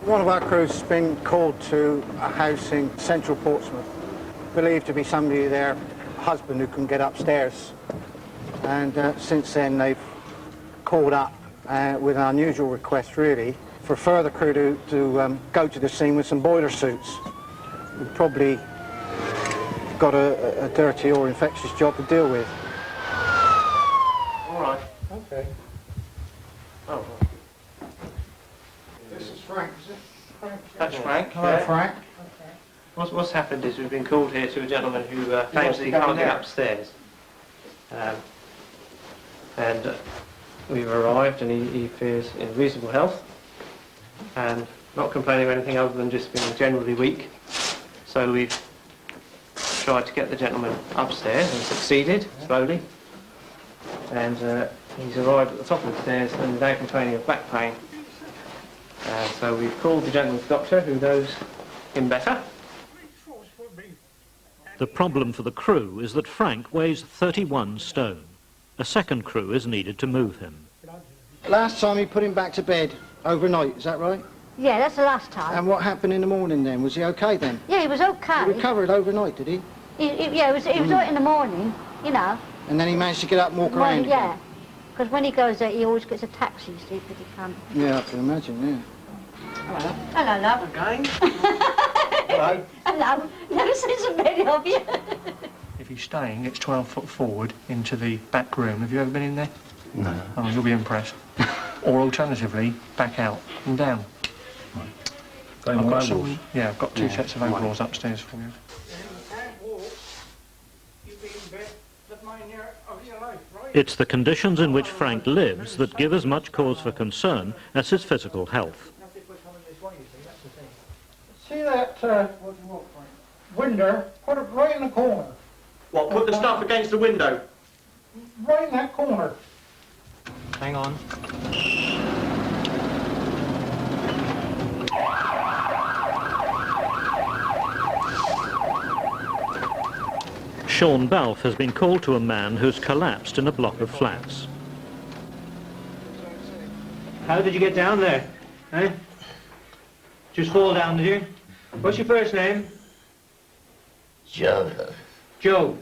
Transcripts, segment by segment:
One of our crew's has been called to a house in central Portsmouth, believed to be somebody, their husband, who can get upstairs. And since then they've called up with an unusual request, really, for further crew to go to the scene with some boiler suits. We've probably got a dirty or infectious job to deal with. All right. Okay. Oh. This is Frank, is it? Frank? That's Frank. Hello, Frank. Okay. What's happened is we've been called here to a gentleman who claims that he can't get upstairs. And we've arrived and he appears in reasonable health and not complaining of anything other than just being generally weak. So we've tried to get the gentleman upstairs and succeeded, slowly. And he's arrived at the top of the stairs and now complaining of back pain. So we've called the gentleman's doctor, who knows him better. The problem for the crew is that Frank weighs 31 stone. A second crew is needed to move him. Last time he put him back to bed overnight, is that right? Yeah, that's the last time. And what happened in the morning then? Was he okay then? Yeah, he was okay. He recovered overnight, did he? Yeah, he was out in the morning, you know. And then he managed to get up and walk around again? Yeah, because when he goes there, he always gets a taxi, you see, because he can't. Yeah, I can imagine, yeah. Hello. Hello, love. Again? Hello. Hello. Never seen so many of you. If he's staying, it's 12 foot forward into the back room. Have you ever been in there? No. Oh, you'll be impressed. Or alternatively, back out and down. Right. I've got two sets of overalls upstairs for you. It's the conditions in which Frank lives that give as much cause for concern as his physical health. See that window? Put it right in the corner. What, put the stuff against the window? Right in that corner. Hang on. Sean Balfe has been called to a man who's collapsed in a block of flats. How did you get down there? Eh? Just fall down, did you? What's your first name? Joe. Joe.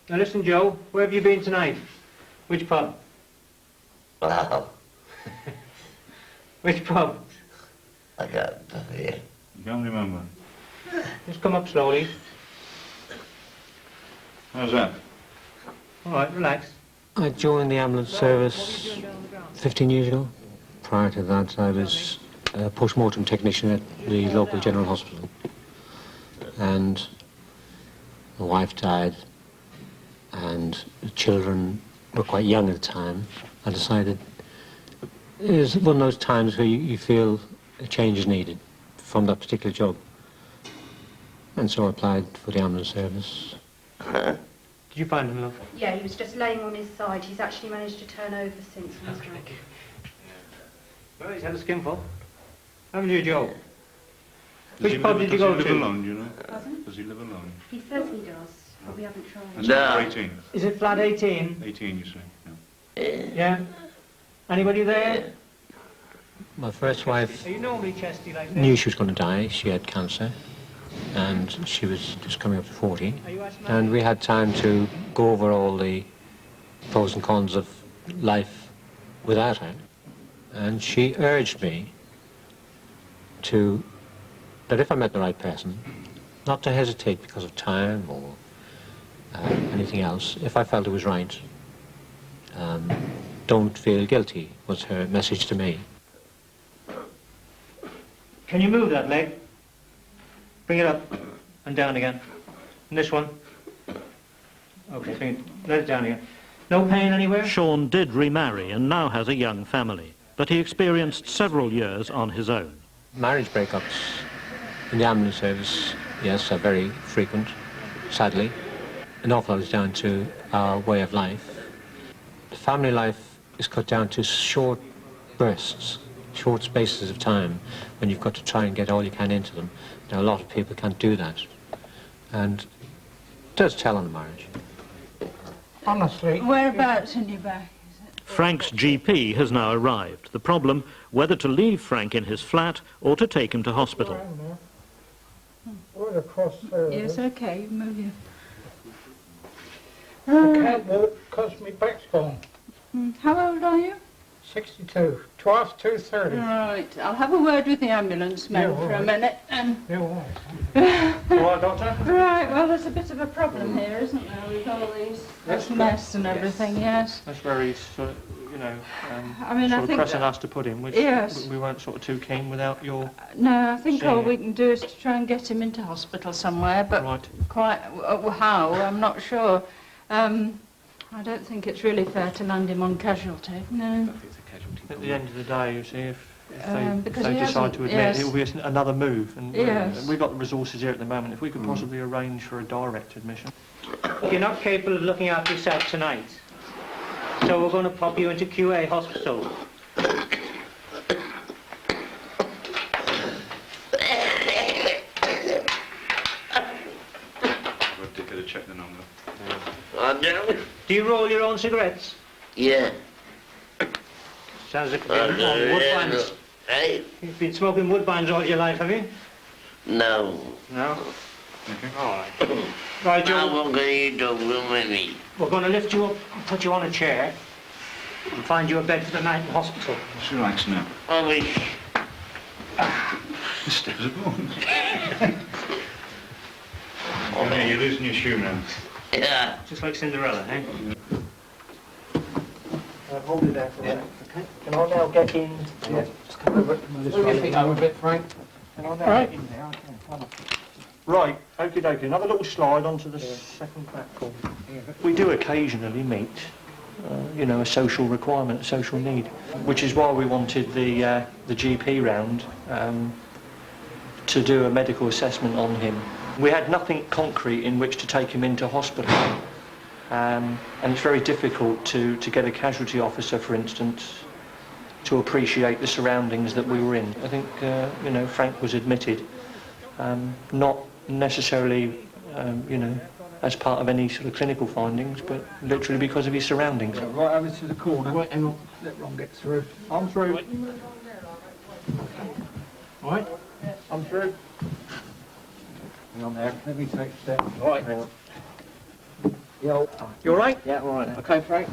Now listen, Joe, where have you been tonight? Which pub? Wow. Which pub? I got here. You can't remember. Just come up slowly. How's that? All right, relax. I joined the ambulance service 15 years ago. Prior to that, I was a post-mortem technician at the local general hospital. And my wife died, and the children were quite young at the time. I decided it was one of those times where you feel a change is needed from that particular job. And so I applied for the ambulance service. Did you find him, love? Yeah, he was just laying on his side. He's actually managed to turn over since. Okay. Well, he's had a skinful. Haven't you, Joe? Which pub did you go to? Does he live alone, do you know? Pardon? Does he live alone? He says he does, but we haven't tried. That's number 18. Is it flat 18? 18, you say, yeah. Yeah. Anybody there? My first wife Are you normally chesty like this? knew she was going to die. She had cancer, and she was just coming up to 40. Are you asthmatic? And we had time to go over all the pros and cons of life without her. And she urged me that if I met the right person, not to hesitate because of time or anything else, if I felt it was right. Don't feel guilty, was her message to me. Can you move that leg? Bring it up and down again. And this one. Okay, bring it, let it down again. No pain anywhere? Sean did remarry and now has a young family, but he experienced several years on his own. Marriage breakups in the ambulance service, yes, are very frequent, sadly. An awful lot is down to our way of life. The family life is cut down to short bursts, short spaces of time when you've got to try and get all you can into them. Now, a lot of people can't do that. And it does tell on the marriage. Honestly. Whereabouts in your back is it? Frank's GP has now arrived. The problem, whether to leave Frank in his flat or to take him to hospital. Right across there. Yes, okay, you move you. I can't walk because my back's gone. How old are you? 62. 12 to 30. Right, I'll have a word with the ambulance man Yeah, all for a right. minute. Yeah, all All right, Doctor? Right, well, there's a bit of a problem here, isn't there, with all this mess and everything, yes. That's very sort of, you know, I mean, I sort of think pressing that- us to put him, which Yes. we weren't sort of too keen without your... No, I think all Seeing we it. can do is to try and get him into hospital somewhere, but Right. quite how, I'm not sure. I don't think it's really fair to land him on casualty, no. At the end of the day, you see, if Because they he decide hasn't- to admit, yes. it will be another move. And Yes. we've got the resources here at the moment. If we could possibly arrange for a direct admission. You're not capable of looking after yourself tonight, so we're going to pop you into QA hospital. We'll get a check the number. I do. Do you roll your own cigarettes? Yeah. Sounds like I you've do. been on woodbines. Hey? You've been smoking woodbines all your life, have you? No. No? Okay. All right. Right, Now Joe, what can you do with me? we're going to lift you up, put you on a chair, and find you a bed for the night in hospital. Just relax now. I wish. Stiff as a bone. Oh, man, you're losing your shoe now. Yeah. Just like Cinderella, eh? Hold it there for a minute, okay? Can I now get in? Yeah. Just come over. Move your feet over a bit, Frank. Can I now get in there? Okay, come on. Right, okie dokie. Another little slide onto the second platform. We do occasionally meet, you know, a social requirement, a social need, which is why we wanted the GP round to do a medical assessment on him. We had nothing concrete in which to take him into hospital, and it's very difficult to get a casualty officer, for instance, to appreciate the surroundings that we were in. I think, you know, Frank was admitted, not necessarily, you know, as part of any sort of clinical findings, but literally because of his surroundings. Right over to the corner. Right, hang on. Let Ron get through. I'm through. Right? I'm through. Hang on there. Let me take a step. Right. Hang on. Yo. You all right? Yeah, all right. Okay, Frank.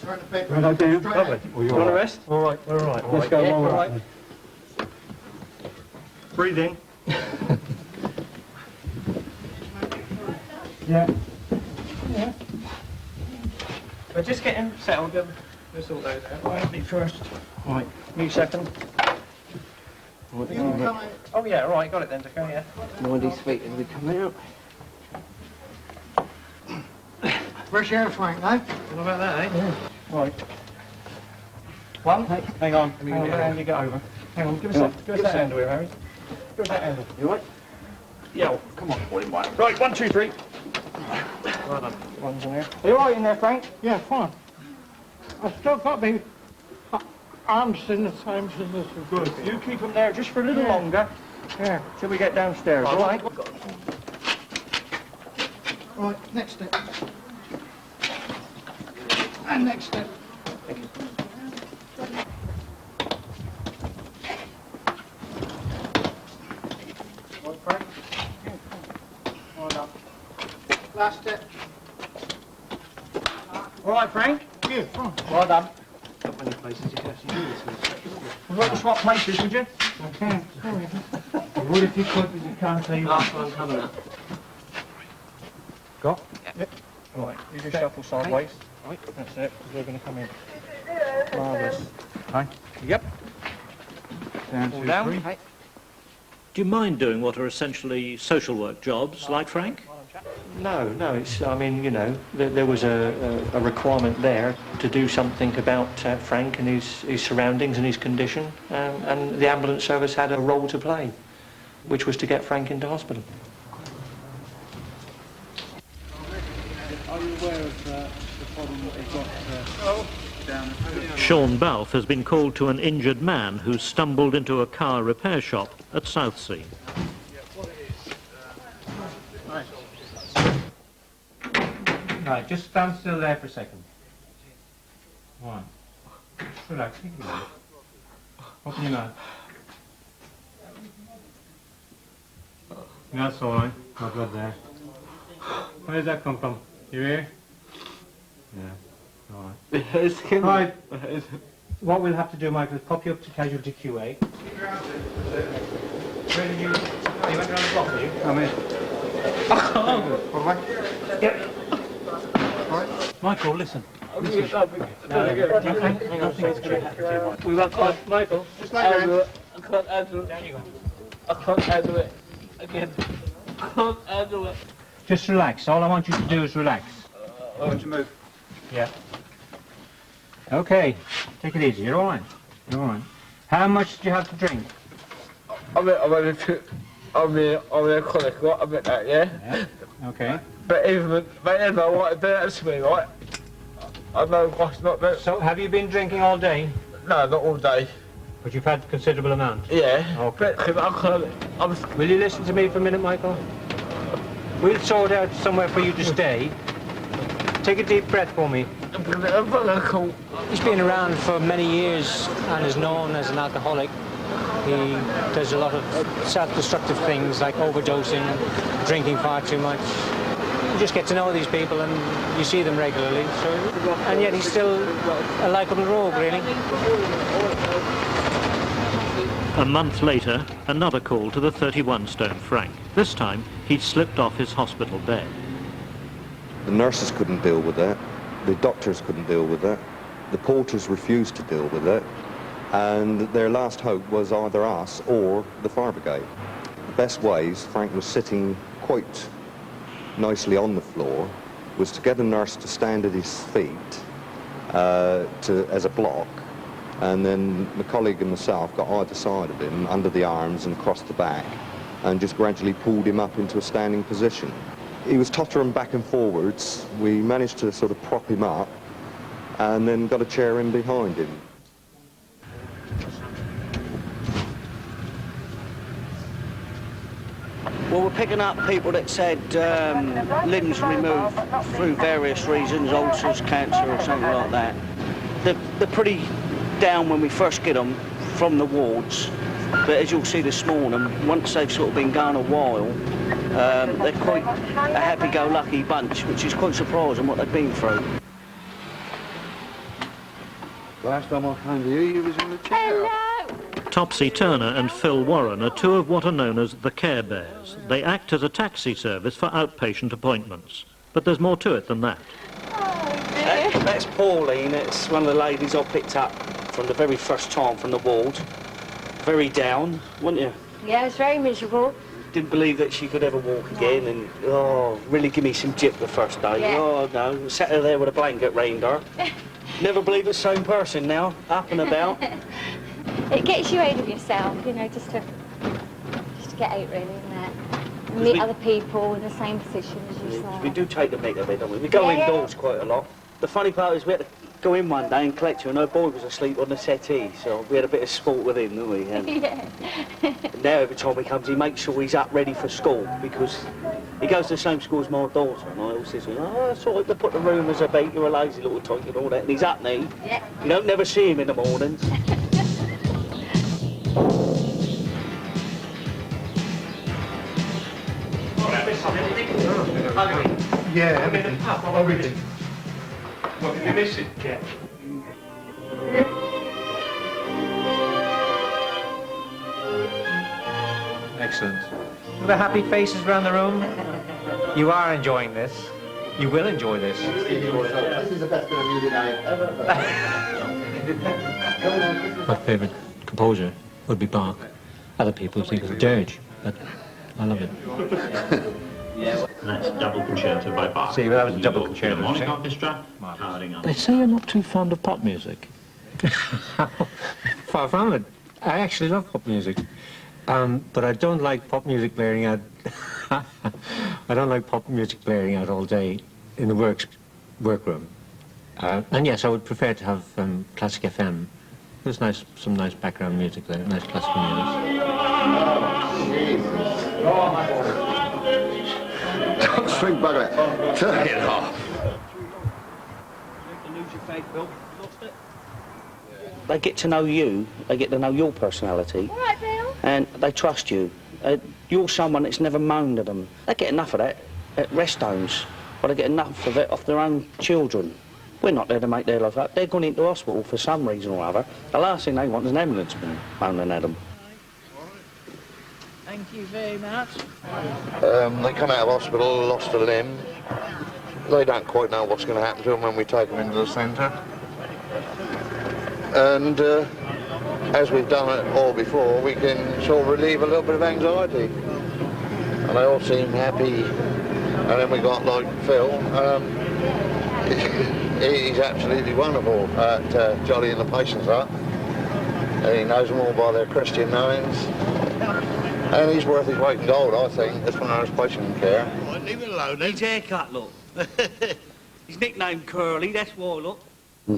Turn the paper. Right, okay. Straight Lovely. ahead. You want to rest? All right, we're all right. Let's go. Yeah, All all right. right. Breathe in. Yeah. We're just getting settled. We'll sort those out. Right, me first. Right, you second. Oh yeah, all right, got it then, Deco, yeah. Mind his feet as we come out. Fresh air, Frank, eh? What about that, eh? Right. One. Hang on, hang on, let Andy get over. Hang on, give us that handle here, Harry. Give us that handle. You right? Yeah, come on, all in one. Right, 1, 2, 3. Well done. One's in there. Are you all right in there, Frank? Yeah, fine. I've still got me arms in the same position. Good. You keep them there just for a little longer. Yeah. Till we get downstairs, all right? Right, next step. And next step. Right, Frank. Well done. Last step. All right, Frank? Yeah, fine. Well done. Not many places you can actually do this with. Would you like to swap places, would you? I can. Sorry. I would if you could, but you can't tell you. Last one coming up. Got? Yep. All right, you just shuffle sideways. Right. That's it, because we're going to come in. Marvellous. Hi. Yep. Down, All 2, down. 3. Hey. Do you mind doing what are essentially social work jobs, like Frank? No, it's, I mean, you know, there was a requirement there to do something about Frank and his surroundings and his condition, and the ambulance service had a role to play, which was to get Frank into hospital. Are you aware of the problem that they've got down the Sean Balfe has been called to an injured man who stumbled into a car repair shop at Southsea. Right, just stand still there for a second. Right. Just relax, take it easy. Open your mouth. That's all right. Not good there. Where does that come from? Your ear? Yeah. All right. Right. What we'll have to do, Michael, is pop you up to casualty QA. Where did you... You went around the block, did you? I'm in. All right. Yep. All right. Michael, listen. Hang on. We won't call Michael. Just like that. I can't handle it. Down you go. I can't handle it. Again. I can't handle it. Just relax. All I want you to do is relax. I want to move. Yeah. Okay. Take it easy. You're all right. You're all right. How much do you have to drink? I'm a colic, right? I'm that, yeah? Okay. But even I want to do that to me, right? I know what's not that. So, have you been drinking all day? No, not all day. But you've had a considerable amount? Yeah. Okay. But Will you listen to me for a minute, Michael? We'll sort out somewhere for you to stay. Take a deep breath for me. He's been around for many years and is known as an alcoholic. He does a lot of self-destructive things like overdosing, drinking far too much. You just get to know these people and you see them regularly. So, and yet he's still a likeable rogue, really. A month later, another call to the 31-stone Frank. This time, he'd slipped off his hospital bed. The nurses couldn't deal with that. The doctors couldn't deal with that. The porters refused to deal with it. And their last hope was either us or the fire brigade. The best ways, Frank was sitting quite nicely on the floor, was to get a nurse to stand at his feet as a block, and then my colleague and myself got either side of him, under the arms and across the back, and just gradually pulled him up into a standing position. He was tottering back and forwards. We managed to sort of prop him up, and then got a chair in behind him. Well, we're picking up people that said limbs removed through various reasons, ulcers, cancer or something like that. They're pretty down when we first get them from the wards, but as you'll see this morning, once they've sort of been going a while, they're quite a happy-go-lucky bunch, which is quite surprising what they've been through. Last time I came to you was in the chair. Topsy Turner and Phil Warren are two of what are known as the Care Bears. They act as a taxi service for outpatient appointments. But there's more to it than that. That's Pauline. It's one of the ladies I picked up from the very first time from the ward. Very down, wasn't you? Yeah, it was very miserable. Didn't believe that she could ever walk again, and really give me some jip the first day. Yeah. Oh no, sat her there with a blanket round her. Never believe it's the same person now, up and about. It gets you out of yourself, you know, just to get out really, isn't it? And meet other people in the same position as you. We do take the mick of it, don't we? We go indoors quite a lot. The funny part is we had to go in one day and collect her, and her boy was asleep on the settee, so we had a bit of sport with him, didn't we? And now every time he comes, he makes sure he's up ready for school, because he goes to the same school as my daughter, and I always say, oh, it's all right to put the room as a beat, you're a lazy little tyke and all that, and he's up now. Yeah. You don't never see him in the mornings. Yeah, everything. Everything. What did you miss it? Yeah. Excellent. The happy faces around the room. You are enjoying this. You will enjoy this. This is the best bit of music I have ever. My favourite composer would be Bach. Other people think of dirge, but I love it. That's double concerto by Bach. See, that was a double concerto. Philharmonic Orchestra, carrying on. They say you're not too fond of pop music. Far from it. I actually love pop music. But I don't like pop music blaring out. I don't like pop music blaring out all day in the workroom. And yes, I would prefer to have classic FM. There's some nice background music there, nice classical music. sweet bugger. Turn it off. They get to know you, they get to know your personality, and they trust you. You're someone that's never moaned at them. They get enough of that at rest homes, but they get enough of it off their own children. We're not there to make their life up. They're gone into hospital for some reason or other. The last thing they want is an ambulanceman moaning at them. Thank you very much. They come out of hospital, lost a limb. They don't quite know what's going to happen to them when we take them into the centre. And as we've done it all before, we can sort of relieve a little bit of anxiety. And they all seem happy. And then we got like Phil. He's absolutely wonderful at jollying the patients up. He knows them all by their Christian names. And he's worth his weight in gold, I think, as far as patient care. Leave it alone. His haircut, look. He's nicknamed Curly, that's why, look.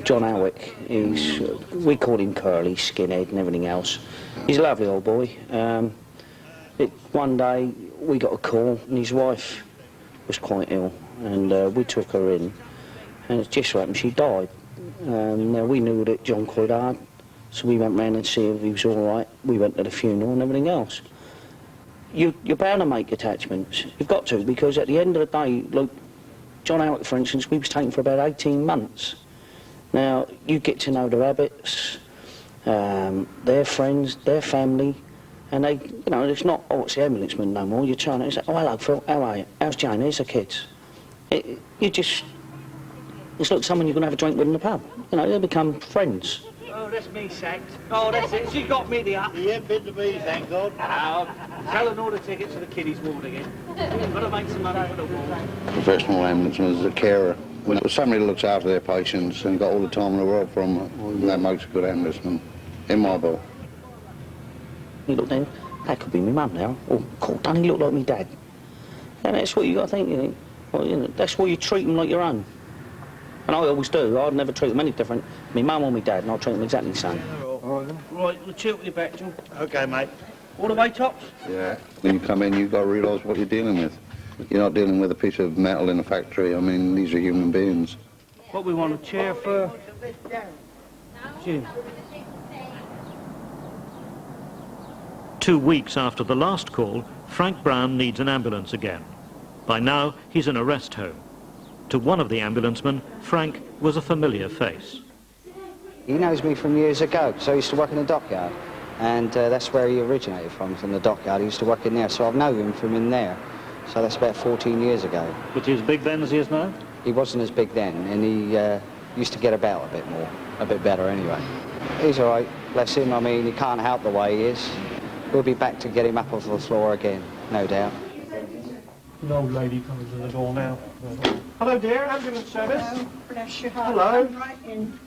John Howick, we call him Curly, skinhead and everything else. He's a lovely old boy. One day we got a call and his wife was quite ill, and we took her in, and it just so happened she died. Now we knew that John quite hard, so we went round and see if he was all right. We went to the funeral and everything else. You're bound to make attachments. You've got to, because at the end of the day, like John Howick, for instance, we was taken for about 18 months. Now, you get to know their habits, their friends, their family, and they, you know, it's not, oh, it's the ambulanceman no more. You're trying to say, oh, hello, Phil, how are you? How's Jane? Here's the kids. It's like someone you're going to have a drink with in the pub. You know, they become friends. Oh, that's me sacked. Oh, that's it. She got me the up. Yeah, been to me, thank God. Selling all the tickets to the kiddies' ward again. Got to make some money for the ward. Professional ambulanceman is a carer. When somebody looks after their patients and got all the time in the world from them, that makes a good ambulanceman, in my book. You look then, that could be my mum now. Oh, God, doesn't he look like me dad? And that's what you got to think, you know. Well, you know, that's why you treat them like your own. And I always do. I'd never treat them any different. My mum or my dad, and I'll treat them exactly the same. Right, we'll chill with you back, John. OK, mate. All the way tops? Yeah. When you come in, you've got to realise what you're dealing with. You're not dealing with a piece of metal in a factory. I mean, these are human beings. What we want, a chair for Jim. 2 weeks after the last call, Frank Brown needs an ambulance again. By now, he's in a rest home. To one of the ambulancemen, Frank was a familiar face. He knows me from years ago, so I used to work in the dockyard. And that's where he originated from the dockyard. He used to work in there, so I've known him from in there. So that's about 14 years ago. But he was big then as he is now? He wasn't as big then, and he used to get about a bit more, a bit better anyway. He's all right, bless him. I mean, he can't help the way he is. We'll be back to get him up off the floor again, no doubt. An old lady comes to the door now. Hello, dear, ambulance service. Hello, bless your heart. Hello. I'm right in.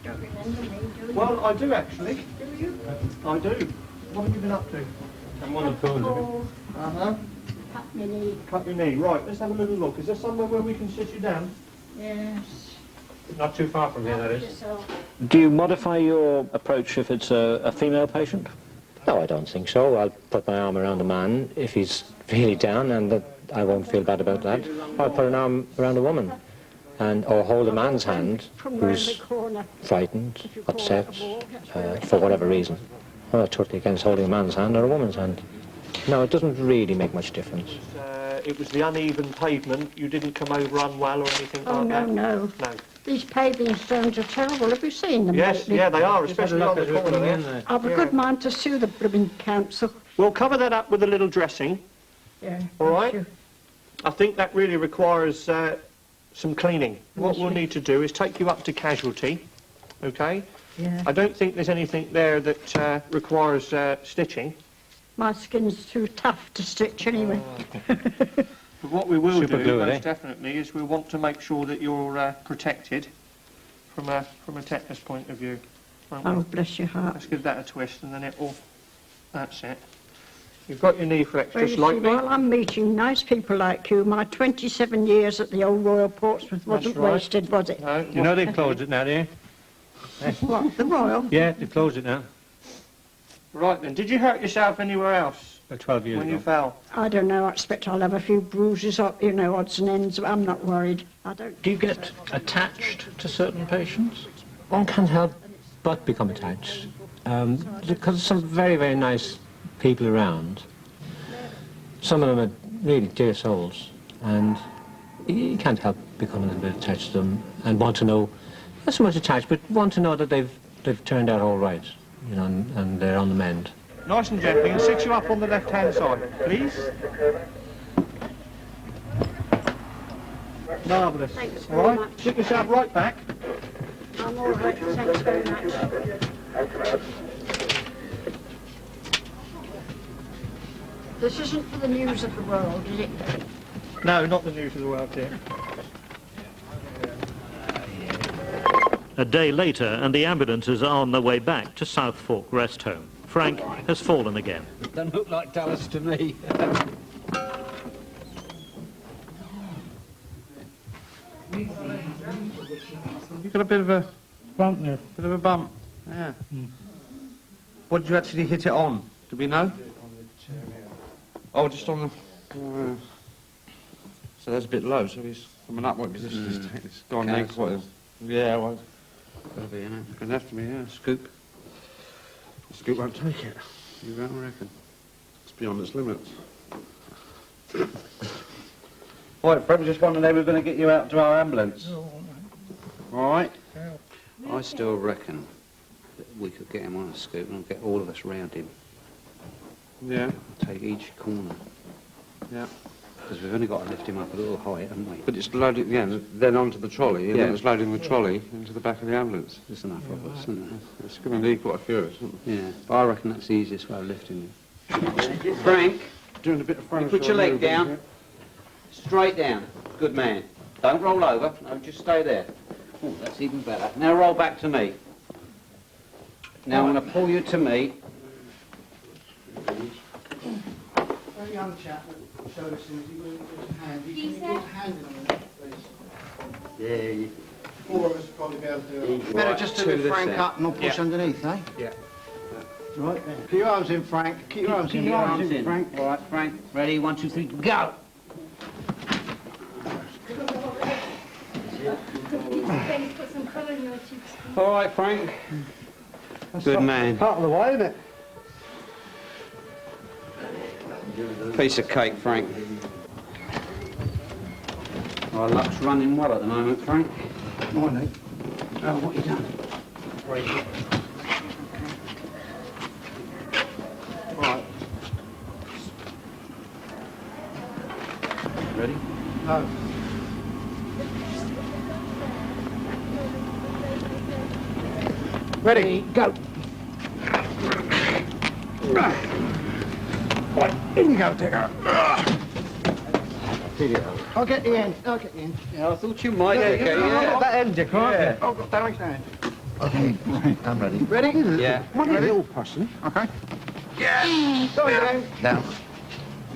Don't remember me, do you? Well, I do actually. Do you? I do. What have you been up to? I'm one of those. Uh-huh. Cut my knee. Cut your knee. Right, let's have a little look. Is there somewhere where we can sit you down? Yes. Not too far from here, that is. Yourself. Do you modify your approach if it's a female patient? No, I don't think so. I'll put my arm around a man if he's really down, and I won't feel bad about that. I'll put an arm around a woman, or hold a man's hand who's frightened, upset, for whatever reason. I'm not totally against holding a man's hand or a woman's hand. No, it doesn't really make much difference. It was the uneven pavement. You didn't come over unwell or anything like that? No. These paving stones are terrible. Have you seen them Yes, lately? yeah, they are, especially on the corner there. I've a good mind to sue the blooming council. We'll cover that up with a little dressing. Yeah. All right? I think that really requires some cleaning. What we'll need to do is take you up to casualty, OK? Yeah. I don't think there's anything there that requires stitching. My skin's too tough to stitch anyway. But what we will Super do, glue, most definitely, is we'll want to make sure that you're protected from a tetanus point of view. won't we? Oh, bless your heart. Let's give that a twist and then it will... That's it. You've got your knee flexed Well, just you like see, me. while I'm meeting nice people like you, my 27 years at the old Royal Portsmouth wasn't right. wasted, was it? No, You know they've closed it now, do you? What, the Royal? Yeah, they've closed it now. Right then, did you hurt yourself anywhere else? About 12 years When ago. you fell? I don't know, I expect I'll have a few bruises up, you know, odds and ends, but I'm not worried. I don't... Do you get attached to certain patients? One can't help but become attached. Because there's some very, very nice people around. Some of them are really dear souls, and you can't help becoming a little bit attached to them and want to know, not so much attached, but want to know that they've turned out all right, you know, and they're on the mend. Nice and gently, and sit you up on the left-hand side, please. Marvellous. Thanks All very right, much. sit yourself right back. I'm all right, thanks very much. This isn't for the news of the world, is it? No, not the news of the world, dear. A day later, and the ambulances are on their way back to South Fork Rest Home. Frank has fallen again. Doesn't look like Dallas to me. You've got a bit of a bump there. Bit of a bump. Yeah. What did you actually hit it on? Do we know? Oh, just on the... so that's a bit low, so he's coming up. What position is this? Gone next. What is? Yeah, well... Gotta be, isn't it? Gonna have to be, yeah. Scoop. The scoop won't take it. You don't reckon? It's beyond its limits. Right, Fred, we just wondering if we're going to get you out to our ambulance. All right? I still reckon that we could get him on a scoop and get all of us round him. Yeah. Take each corner. Yeah. Because we've only got to lift him up a little height, haven't we? But it's loading, yeah, then onto the trolley, and Yeah. then it's loading the trolley into the back of the ambulance. There's enough of us, isn't there? It's going to need quite a few of us, isn't it? Yeah. But I reckon that's the easiest way of lifting him. Frank, Doing a bit of you front. put your leg down. Straight down. Good man. Don't roll over. No, just stay there. Oh, that's even better. Now roll back to me. Now I'm going to pull you to me. Very young chap that showed us things. He moved his hand. Can you put his hand in on that, please? Yeah, you... Four of us will probably be able to do it. Right, Better just do to the this Frank end. up and not push underneath, eh? Yeah. Right then. Keep your arms in, Frank. Keep your arms in. Keep your arms in. Frank. All right, Frank. Ready? 1, 2, 3, go! Put some colour in your cheeks. All right, Frank. Good man. Part of the way, isn't it? Piece of cake, Frank. Our luck's running well at the moment, Frank. Morning. Oh, what you done? Right. Ready? No. Ready, go. Right, in you go, Digger. I'll get the end. I'll get the end. Yeah, I thought you might. That end, Dick, right? Yeah. Oh, got that hand. Okay, right. I'm ready. Ready? Yeah. One little person. Okay. Yeah. Go down. Down.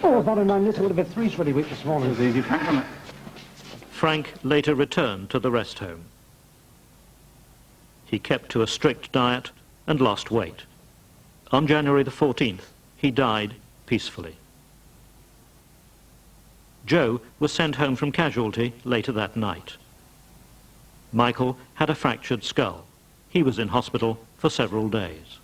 Oh, if I'd have known this, it would have been 3 sweaty weeks this morning. It was easy, Frank, wasn't it? Frank later returned to the rest home. He kept to a strict diet and lost weight. On January the 14th, he died peacefully. Joe was sent home from casualty later that night. Michael had a fractured skull. He was in hospital for several days.